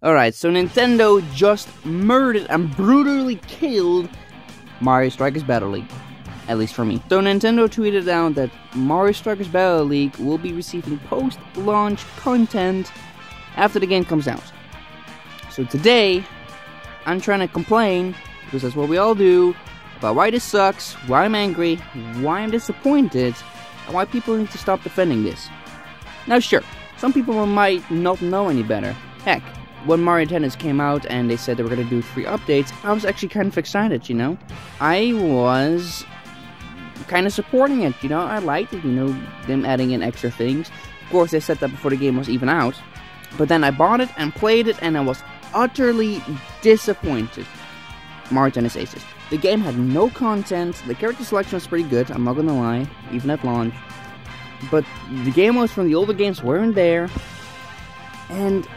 Alright, so Nintendo just murdered and brutally killed Mario Strikers Battle League. At least for me. So Nintendo tweeted out that Mario Strikers Battle League will be receiving post-launch content after the game comes out. So today, I'm trying to complain, because that's what we all do, about why this sucks, why I'm angry, why I'm disappointed, and why people need to stop defending this. Now sure, some people might not know any better. Heck, when Mario Tennis came out and they said they were going to do 3 updates, I was actually kind of excited, you know? I was kind of supporting it, you know? I liked it, you know, them adding in extra things. Of course, they said that before the game was even out. But then I bought it and played it and I was utterly disappointed. Mario Tennis Aces. The game had no content, the character selection was pretty good, I'm not gonna lie, even at launch. But the game modes from the older games weren't there. And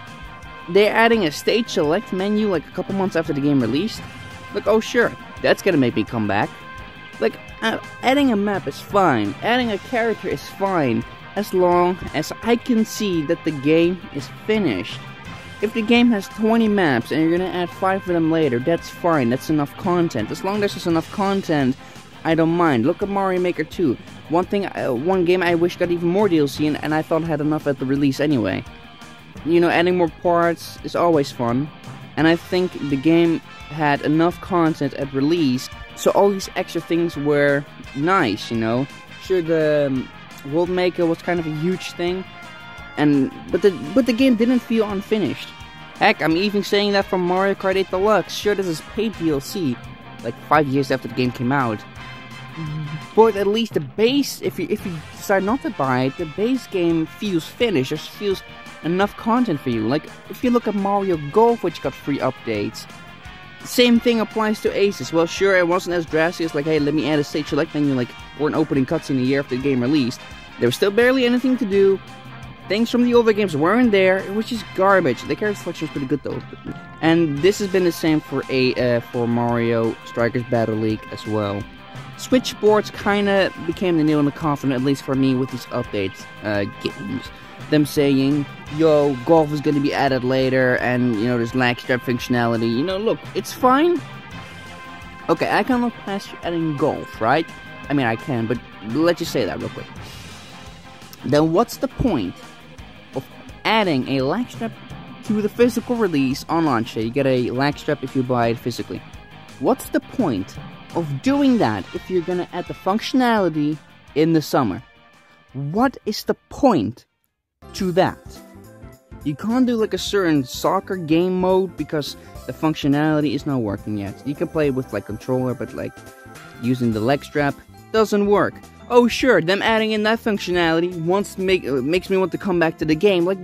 they're adding a stage select menu like a couple months after the game released. Like, oh sure, that's gonna make me come back. Like, adding a map is fine, adding a character is fine, as long as I can see that the game is finished. If the game has 20 maps and you're gonna add 5 of them later, that's fine, that's enough content. As long as there's enough content, I don't mind. Look at Mario Maker 2. One game I wish got even more DLC and I thought had enough at the release anyway. You know, adding more parts is always fun, and I think the game had enough content at release, so all these extra things were nice, you know. Sure, the World Maker was kind of a huge thing, but the game didn't feel unfinished. Heck, I'm even saying that from Mario Kart 8 Deluxe. Sure, this is paid DLC, like 5 years after the game came out, but at least the base, if you decide not to buy it, the base game feels finished, just feels enough content for you. Like, if you look at Mario Golf, which got 3 updates, same thing applies to Aces. Well, sure, it wasn't as drastic as like, hey, let me add a stage select menu like or an opening cutscene a year after the game released. There was still barely anything to do. Things from the older games weren't there. It was just garbage. The character selection was pretty good though. And this has been the same for Mario Strikers Battle League as well. Switch Sports kinda became the nail in the coffin, at least for me, with these updates games. Them saying, yo, golf is going to be added later, and, you know, there's lag strap functionality. You know, look, it's fine. Okay, I can look past adding golf, right? I mean, I can, but let's just say that real quick. Then what's the point of adding a lag strap to the physical release on launch day? You get a lag strap if you buy it physically. What's the point of doing that if you're going to add the functionality in the summer? What is the point to that? You can't do like a certain soccer game mode because the functionality is not working yet. You can play with like controller, but like using the leg strap doesn't work. Oh sure, them adding in that functionality makes me want to come back to the game. Like,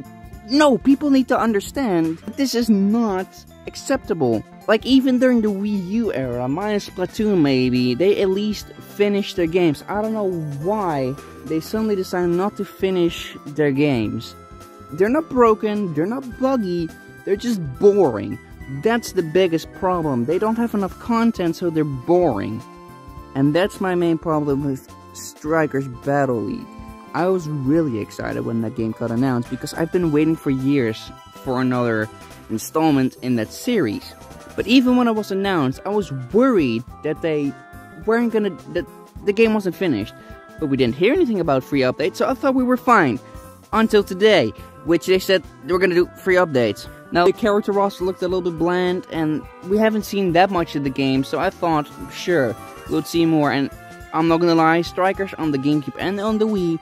no, people need to understand that this is not acceptable. Like, even during the Wii U era, minus Splatoon maybe, they at least finished their games. I don't know why they suddenly decided not to finish their games. They're not broken, they're not buggy, they're just boring. That's the biggest problem. They don't have enough content, so they're boring. And that's my main problem with Strikers Battle League. I was really excited when that game got announced because I've been waiting for years for another installment in that series. But even when it was announced, I was worried that that the game wasn't finished. But we didn't hear anything about free updates, so I thought we were fine. Until today, which they said they were gonna do free updates. Now, the character roster looked a little bit bland, and we haven't seen that much of the game, so I thought, sure, we'll see more. And I'm not gonna lie, Strikers on the GameCube and on the Wii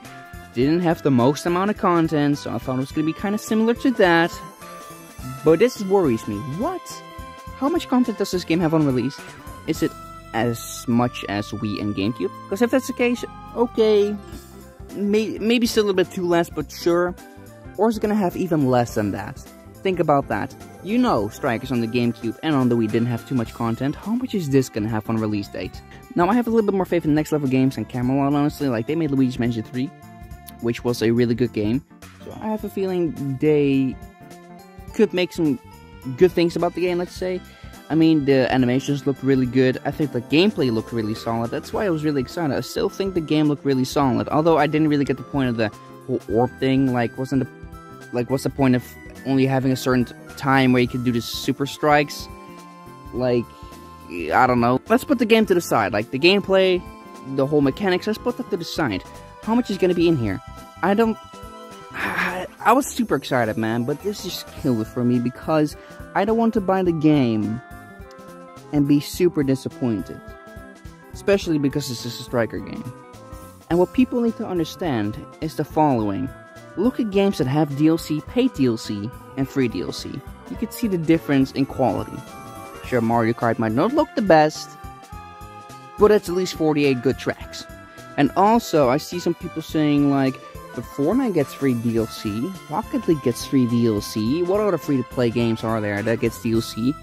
didn't have the most amount of content, so I thought it was gonna be kind of similar to that. But this worries me. What? How much content does this game have on release? Is it as much as Wii and GameCube? Because if that's the case, okay, maybe still a little bit too less, but sure. Or is it gonna have even less than that? Think about that. You know, Strikers on the GameCube and on the Wii didn't have too much content. How much is this gonna have on release date? Now, I have a little bit more faith in Next Level Games and Camelot, honestly. Like, they made Luigi's Mansion 3, which was a really good game. So I have a feeling they could make some good things about the game, let's say. I mean, the animations looked really good. I think the gameplay looked really solid. That's why I was really excited. I still think the game looked really solid. Although I didn't really get the point of the whole orb thing. Like, what's the point of only having a certain time where you can do the super strikes. Like, I don't know. Let's put the game to the side. Like, the gameplay, the whole mechanics, let's put that to the side. How much is gonna be in here? I was super excited, man, but this just killed it for me because I don't want to buy the game and be super disappointed. Especially because it's just a striker game. And what people need to understand is the following. Look at games that have DLC, paid DLC, and free DLC. You can see the difference in quality. Sure, Mario Kart might not look the best, but it's at least 48 good tracks. And also, I see some people saying like, the Fortnite gets free DLC, Rocket League gets free DLC, what other free-to-play games are there that gets DLC?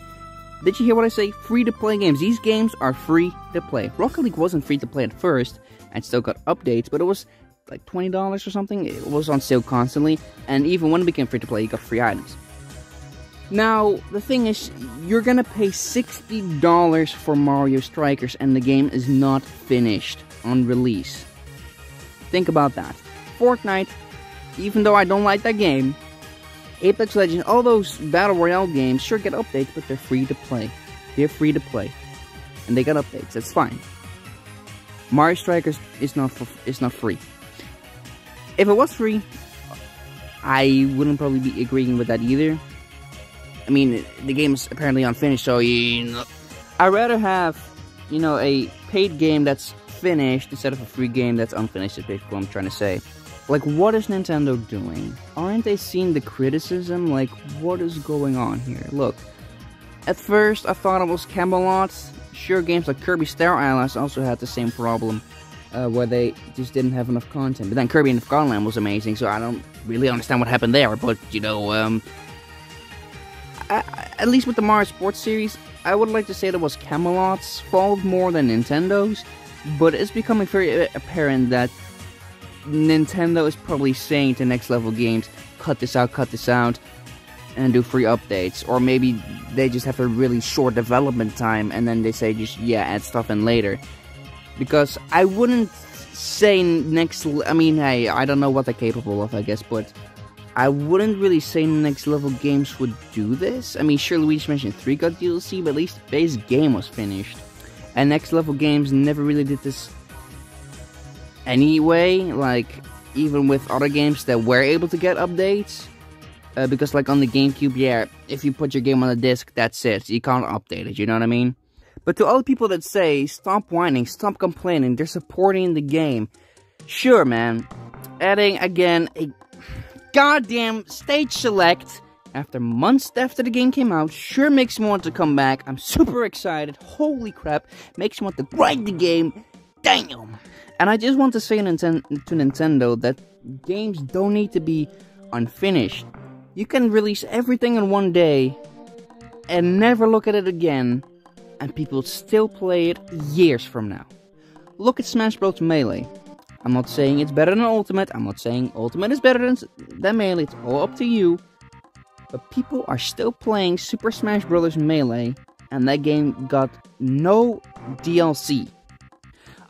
Did you hear what I say? Free-to-play games. These games are free-to-play. Rocket League wasn't free-to-play at first, and still got updates, but it was like $20 or something. It was on sale constantly, and even when it became free-to-play, you got free items. Now, the thing is, you're gonna pay $60 for Mario Strikers, and the game is not finished on release. Think about that. Fortnite, even though I don't like that game, Apex Legends, all those Battle Royale games sure get updates, but they're free to play. They're free to play. And they got updates, that's fine. Mario Strikers is not free. If it was free, I wouldn't probably be agreeing with that either. I mean, the game is apparently unfinished, so I'd rather have, you know, a paid game that's finished instead of a free game that's unfinished, is basically what I'm trying to say. Like, what is Nintendo doing? Aren't they seeing the criticism? Like, what is going on here? Look, at first I thought it was Camelot. Sure, games like Kirby Star Allies also had the same problem, where they just didn't have enough content. But then Kirby and the Forgotten Land was amazing, so I don't really understand what happened there. But, you know, at least with the Mario Sports series, I would like to say that was Camelot's fault more than Nintendo's. But it's becoming very apparent that Nintendo is probably saying to Next Level Games, cut this out, and do free updates. Or maybe they just have a really short development time, and then they say just, yeah, add stuff in later. Because I wouldn't say I mean, hey, I don't know what they're capable of, I guess, but I wouldn't really say Next Level Games would do this. I mean, sure, Luigi's Mansion 3 got DLC, but at least the base game was finished. And Next Level Games never really did this anyway, like, even with other games that were able to get updates. Because, like, on the GameCube, yeah, if you put your game on the disc, that's it. You can't update it, you know what I mean? But to all the people that say, stop whining, stop complaining, they're supporting the game. Sure, man. Adding, again, a goddamn stage select months after the game came out sure makes me want to come back. I'm super excited. Holy crap. Makes me want to grind the game. Damn. And I just want to say to Nintendo that games don't need to be unfinished. You can release everything in one day and never look at it again, and people still play it years from now. Look at Smash Bros. Melee. I'm not saying it's better than Ultimate. I'm not saying Ultimate is better than Melee. It's all up to you. But people are still playing Super Smash Bros. Melee, and that game got no DLC.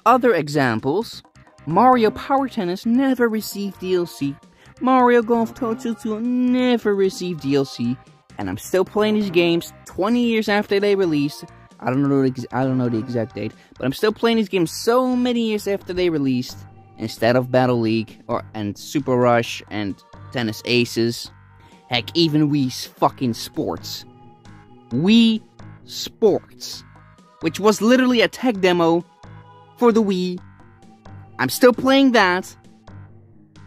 Other examples, Mario Power Tennis never received DLC. Mario Golf Toadstool 2 never received DLC. And I'm still playing these games 20 years after they released. I don't know the exact date, but I'm still playing these games so many years after they released, instead of Battle League and Super Rush and Tennis Aces. Heck, even Wii fucking Sports. Wii Sports, which was literally a tech demo for the Wii. I'm still playing that,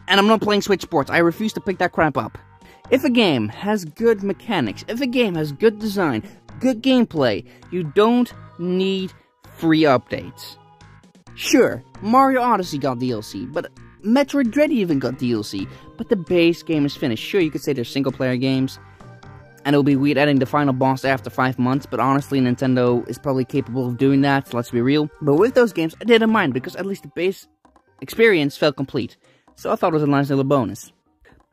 and I'm not playing Switch Sports. I refuse to pick that crap up. If a game has good mechanics, if a game has good design, good gameplay, you don't need free updates. Sure, Mario Odyssey got DLC, but Metroid Dread even got DLC, but the base game is finished. Sure, you could say they're single-player games, and it'll be weird adding the final boss after 5 months, but honestly, Nintendo is probably capable of doing that, so let's be real. But with those games, I didn't mind, because at least the base experience felt complete, so I thought it was a nice little bonus.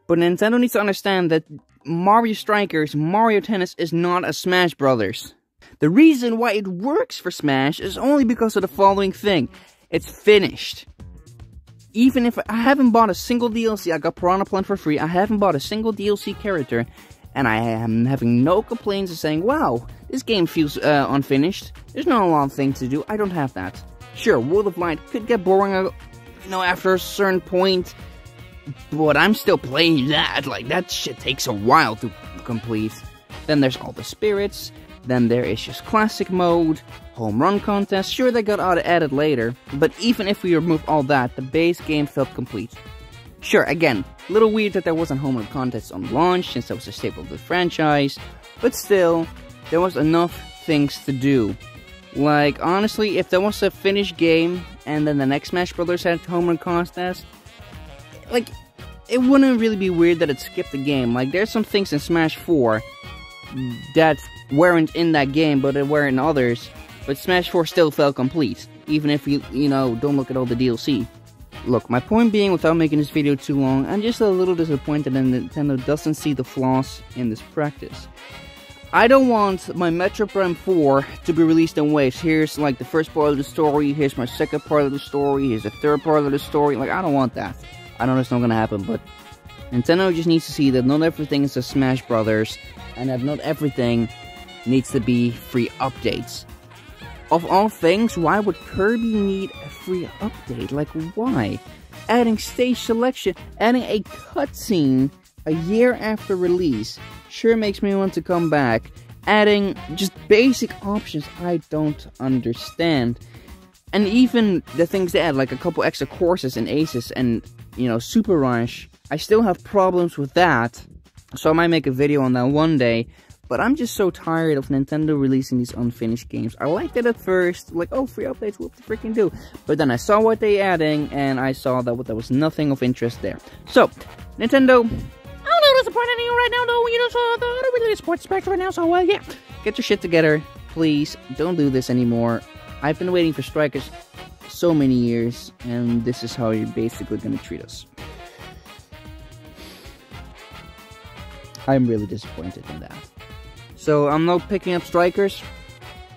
But Nintendo needs to understand that Mario Strikers, Mario Tennis is not a Smash Brothers. The reason why it works for Smash is only because of the following thing. It's finished. Even if I haven't bought a single DLC, I got Piranha Plant for free, I haven't bought a single DLC character, and I am having no complaints of saying, wow, this game feels unfinished. There's not a lot of things to do. I don't have that. Sure, World of Light could get boring, you know, after a certain point, but I'm still playing that. Like, that shit takes a while to complete. Then there's all the spirits. Then there is just classic mode, home run contest. Sure, they got added later, but even if we remove all that, the base game felt complete. Sure, again, a little weird that there wasn't home run contest on launch, since that was a staple of the franchise, but still, there was enough things to do. Like, honestly, if there was a finished game, and then the next Smash Bros. Had home run contest, like, it wouldn't really be weird that it skipped the game. Like, there's some things in Smash 4 that weren't in that game, but it were in others, but Smash 4 still felt complete, even if you know, don't look at all the DLC. Look, my point being, without making this video too long, I'm just a little disappointed that Nintendo doesn't see the flaws in this practice. I don't want my Metroid Prime 4 to be released in waves. Here's like the first part of the story, here's my second part of the story, here's the third part of the story. Like, I don't want that. I know it's not gonna happen, but Nintendo just needs to see that not everything is a Smash Brothers, and that not everything needs to be free updates. Of all things, why would Kirby need a free update? Like, why? Adding stage selection, adding a cutscene a year after release, sure makes me want to come back. Adding just basic options I don't understand. And even the things they add, like a couple extra courses in Aces and, you know, Super Rush, I still have problems with that. So I might make a video on that one day. But I'm just so tired of Nintendo releasing these unfinished games. I liked it at first, like, oh, free updates, what the freaking do? But then I saw what they adding, and I saw that there was nothing of interest there. So, Nintendo, I'm a little disappointed in you right now, though. You know, so I don't really support Smash right now, so, yeah. Get your shit together, please. Don't do this anymore. I've been waiting for Strikers so many years, and this is how you're basically gonna treat us. I'm really disappointed in that. So I'm not picking up Strikers,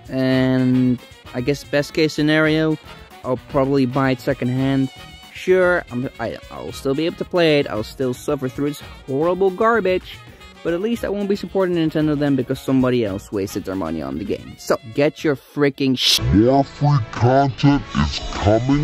and I guess best case scenario, I'll probably buy it secondhand. Sure, I'll still be able to play it, I'll still suffer through its horrible garbage, but at least I won't be supporting Nintendo then because somebody else wasted their money on the game. So, get your freaking More free content is coming.